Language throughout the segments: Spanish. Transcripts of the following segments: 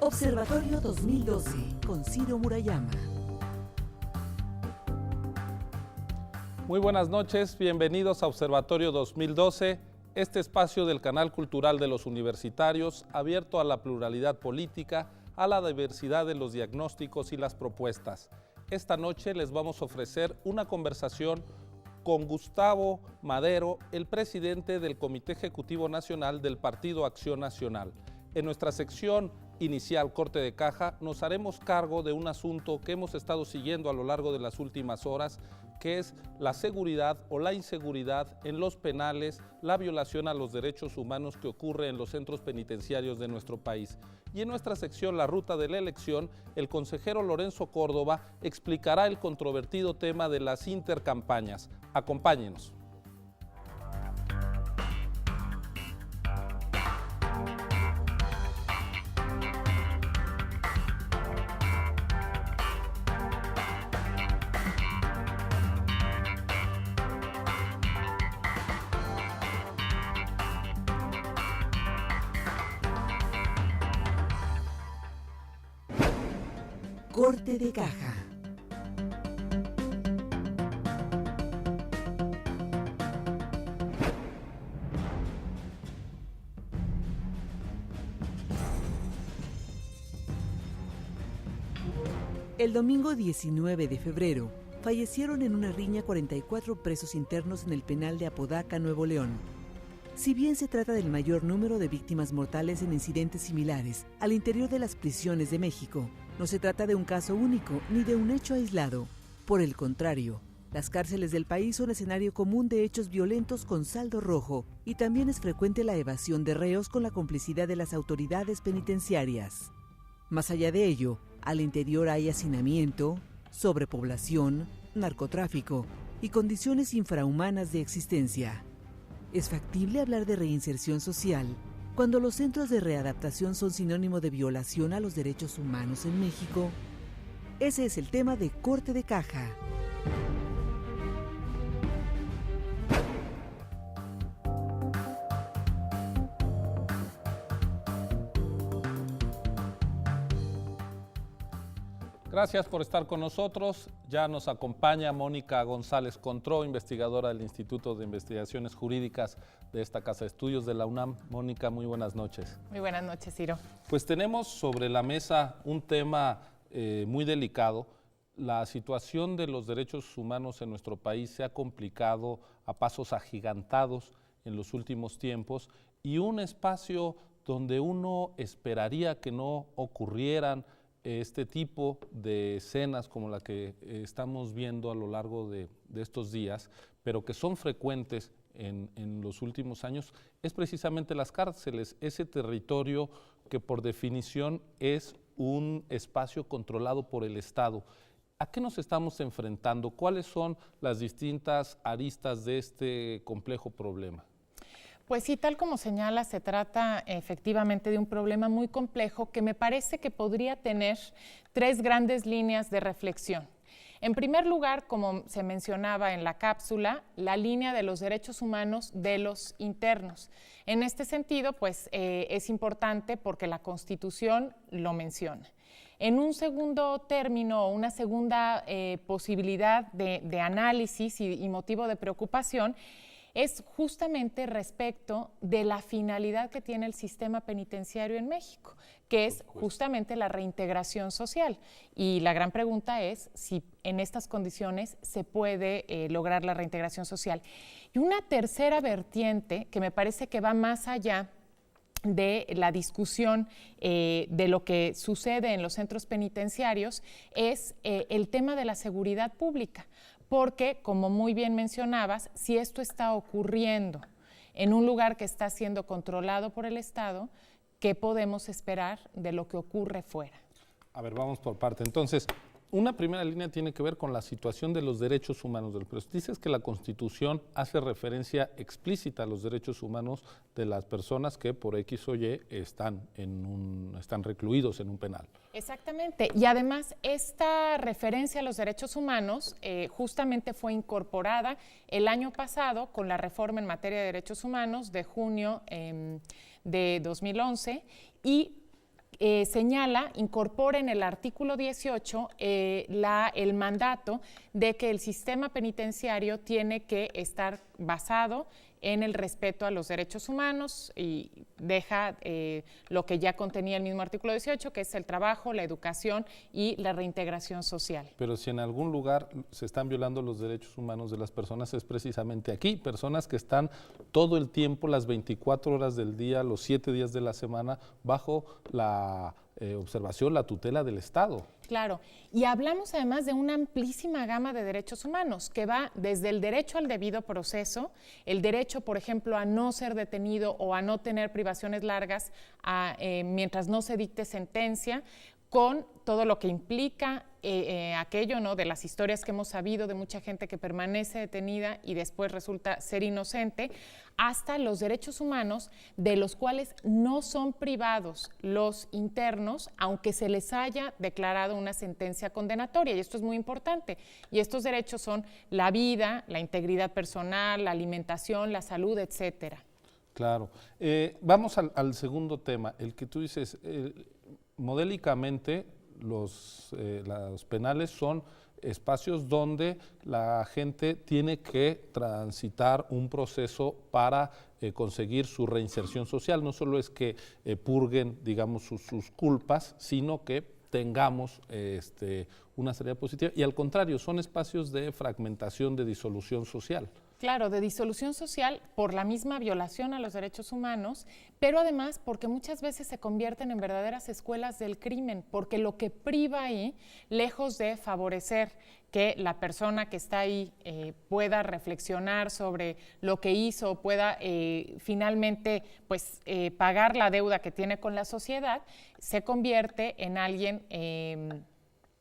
Observatorio 2012 con Ciro Murayama. Muy buenas noches, bienvenidos a Observatorio 2012, este espacio del canal cultural de los universitarios abierto a la pluralidad política, a la diversidad de los diagnósticos y las propuestas. Esta noche les vamos a ofrecer una conversación con Gustavo Madero, el presidente del Comité Ejecutivo Nacional del Partido Acción Nacional. En nuestra sección inicial Corte de Caja nos haremos cargo de un asunto que hemos estado siguiendo a lo largo de las últimas horas, que es la seguridad o la inseguridad en los penales, la violación a los derechos humanos que ocurre en los centros penitenciarios de nuestro país. Y en nuestra sección La Ruta de la Elección, el consejero Lorenzo Córdoba explicará el controvertido tema de las intercampañas. Acompáñenos. Corte de Caja. El domingo 19 de febrero, fallecieron en una riña 44 presos internos en el penal de Apodaca, Nuevo León. Si bien se trata del mayor número de víctimas mortales en incidentes similares al interior de las prisiones de México, no se trata de un caso único ni de un hecho aislado. Por el contrario, las cárceles del país son escenario común de hechos violentos con saldo rojo y también es frecuente la evasión de reos con la complicidad de las autoridades penitenciarias. Más allá de ello, al interior hay hacinamiento, sobrepoblación, narcotráfico y condiciones infrahumanas de existencia. ¿Es factible hablar de reinserción social cuando los centros de readaptación son sinónimo de violación a los derechos humanos en México? Ese es el tema de Corte de Caja. Gracias por estar con nosotros. Ya nos acompaña Mónica González Contró, investigadora del Instituto de Investigaciones Jurídicas de esta Casa de Estudios de la UNAM. Mónica, muy buenas noches. Muy buenas noches, Ciro. Pues tenemos sobre la mesa un tema muy delicado. La situación de los derechos humanos en nuestro país se ha complicado a pasos agigantados en los últimos tiempos y un espacio donde uno esperaría que no ocurrieran este tipo de escenas como la que estamos viendo a lo largo de estos días, pero que son frecuentes en los últimos años, es precisamente las cárceles, ese territorio que por definición es un espacio controlado por el Estado. ¿A qué nos estamos enfrentando? ¿Cuáles son las distintas aristas de este complejo problema? Pues sí, tal como señala, se trata efectivamente de un problema muy complejo que me parece que podría tener tres grandes líneas de reflexión. En primer lugar, como se mencionaba en la cápsula, la línea de los derechos humanos de los internos. En este sentido, pues es importante porque la Constitución lo menciona. En un segundo término, una segunda posibilidad de análisis y motivo de preocupación, es justamente respecto de la finalidad que tiene el sistema penitenciario en México, que es justamente la reintegración social. Y la gran pregunta es si en estas condiciones se puede lograr la reintegración social. Y una tercera vertiente que me parece que va más allá de la discusión de lo que sucede en los centros penitenciarios es el tema de la seguridad pública. Porque, como muy bien mencionabas, si esto está ocurriendo en un lugar que está siendo controlado por el Estado, ¿qué podemos esperar de lo que ocurre fuera? A ver, vamos por parte. Entonces, una primera línea tiene que ver con la situación de los derechos humanos del preso. Dices que la Constitución hace referencia explícita a los derechos humanos de las personas que por X o Y están recluidos en un penal. Exactamente, y además esta referencia a los derechos humanos justamente fue incorporada el año pasado con la reforma en materia de derechos humanos de junio de 2011 y incorpora en el artículo 18 el mandato de que el sistema penitenciario tiene que estar basado en el respeto a los derechos humanos y deja lo que ya contenía el mismo artículo 18, que es el trabajo, la educación y la reintegración social. Pero si en algún lugar se están violando los derechos humanos de las personas, es precisamente aquí, personas que están todo el tiempo, las 24 horas del día, los 7 días de la semana, bajo la observación, la tutela del Estado. Claro, y hablamos además de una amplísima gama de derechos humanos que va desde el derecho al debido proceso, el derecho, por ejemplo, a no ser detenido o a no tener privaciones largas mientras no se dicte sentencia, con todo lo que implica aquello, ¿no?, de las historias que hemos sabido de mucha gente que permanece detenida y después resulta ser inocente, hasta los derechos humanos de los cuales no son privados los internos, aunque se les haya declarado una sentencia condenatoria, y esto es muy importante. Y estos derechos son la vida, la integridad personal, la alimentación, la salud, etcétera. Claro. Vamos al segundo tema, el que tú dices, modélicamente los penales son espacios donde la gente tiene que transitar un proceso para conseguir su reinserción social. No solo es que purguen, digamos, sus culpas, sino que tengamos una salida positiva. Y al contrario, son espacios de fragmentación, de disolución social. Claro, de disolución social por la misma violación a los derechos humanos, pero además porque muchas veces se convierten en verdaderas escuelas del crimen, porque lo que priva ahí, lejos de favorecer que la persona que está ahí pueda reflexionar sobre lo que hizo, pueda finalmente pues, pagar la deuda que tiene con la sociedad, se convierte en alguien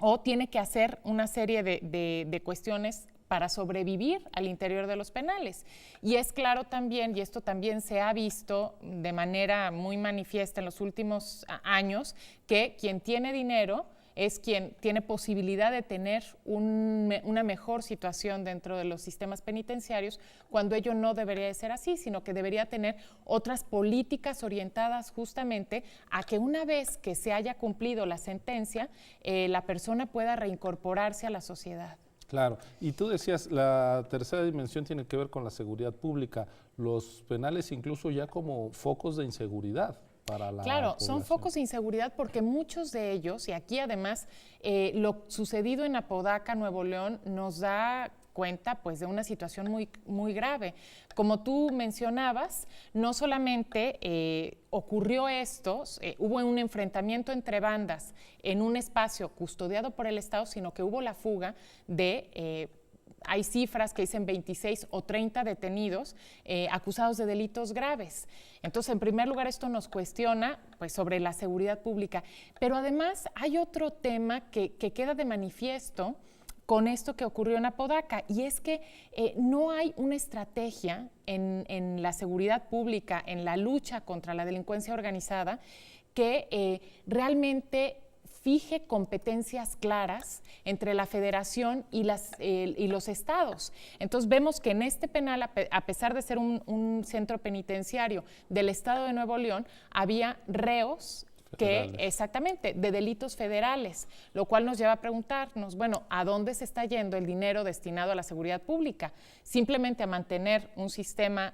o tiene que hacer una serie de cuestiones para sobrevivir al interior de los penales. Y es claro también, y esto también se ha visto de manera muy manifiesta en los últimos años, que quien tiene dinero es quien tiene posibilidad de tener una mejor situación dentro de los sistemas penitenciarios, cuando ello no debería de ser así, sino que debería tener otras políticas orientadas justamente a que una vez que se haya cumplido la sentencia, la persona pueda reincorporarse a la sociedad. Claro, y tú decías, la tercera dimensión tiene que ver con la seguridad pública, los penales incluso ya como focos de inseguridad para la Claro, población. son focos de inseguridad porque muchos de ellos, y aquí además lo sucedido en Apodaca, Nuevo León, nos da cuenta pues de una situación muy, muy grave. Como tú mencionabas, no solamente ocurrió esto, hubo un enfrentamiento entre bandas en un espacio custodiado por el Estado, sino que hubo la fuga de hay cifras que dicen 26 o 30 detenidos acusados de delitos graves. Entonces, en primer lugar, esto nos cuestiona pues, sobre la seguridad pública. Pero además hay otro tema que queda de manifiesto con esto que ocurrió en Apodaca, y es que no hay una estrategia en la seguridad pública, en la lucha contra la delincuencia organizada, que realmente fije competencias claras entre la federación y los estados. Entonces vemos que en este penal, a pesar de ser un centro penitenciario del estado de Nuevo León, había reos exactamente, de delitos federales, lo cual nos lleva a preguntarnos, bueno, ¿a dónde se está yendo el dinero destinado a la seguridad pública? Simplemente a mantener un sistema,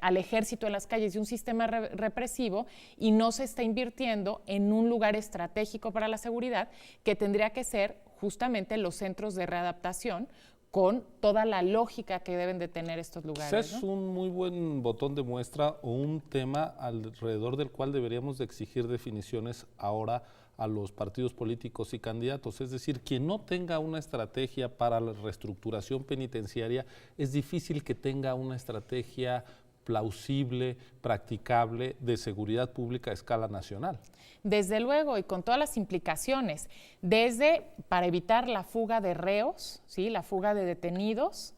al ejército en las calles y un sistema represivo, y no se está invirtiendo en un lugar estratégico para la seguridad, que tendría que ser justamente los centros de readaptación, con toda la lógica que deben de tener estos lugares. Es un muy buen botón de muestra o un tema alrededor del cual deberíamos de exigir definiciones ahora a los partidos políticos y candidatos. Es decir, quien no tenga una estrategia para la reestructuración penitenciaria, es difícil que tenga una estrategia plausible, practicable de seguridad pública a escala nacional. Desde luego, y con todas las implicaciones, desde para evitar la fuga de reos, ¿sí?, la fuga de detenidos,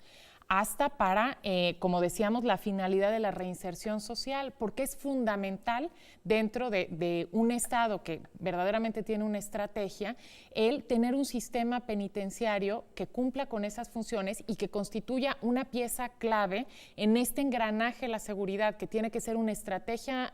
hasta para, como decíamos, la finalidad de la reinserción social, porque es fundamental dentro de un Estado que verdaderamente tiene una estrategia, el tener un sistema penitenciario que cumpla con esas funciones y que constituya una pieza clave en este engranaje de la seguridad, que tiene que ser una estrategia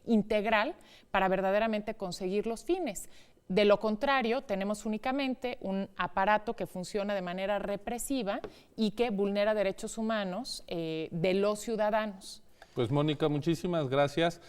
integral para verdaderamente conseguir los fines. De lo contrario, tenemos únicamente un aparato que funciona de manera represiva y que vulnera derechos humanos de los ciudadanos. Pues Mónica, muchísimas gracias.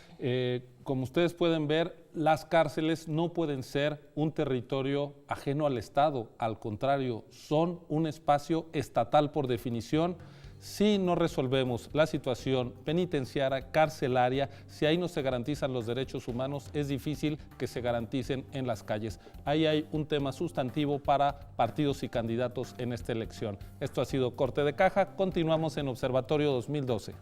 Como ustedes pueden ver, las cárceles no pueden ser un territorio ajeno al Estado, al contrario, son un espacio estatal por definición. Si no resolvemos la situación penitenciaria, carcelaria, si ahí no se garantizan los derechos humanos, es difícil que se garanticen en las calles. Ahí hay un tema sustantivo para partidos y candidatos en esta elección. Esto ha sido Corte de Caja, continuamos en Observatorio 2012.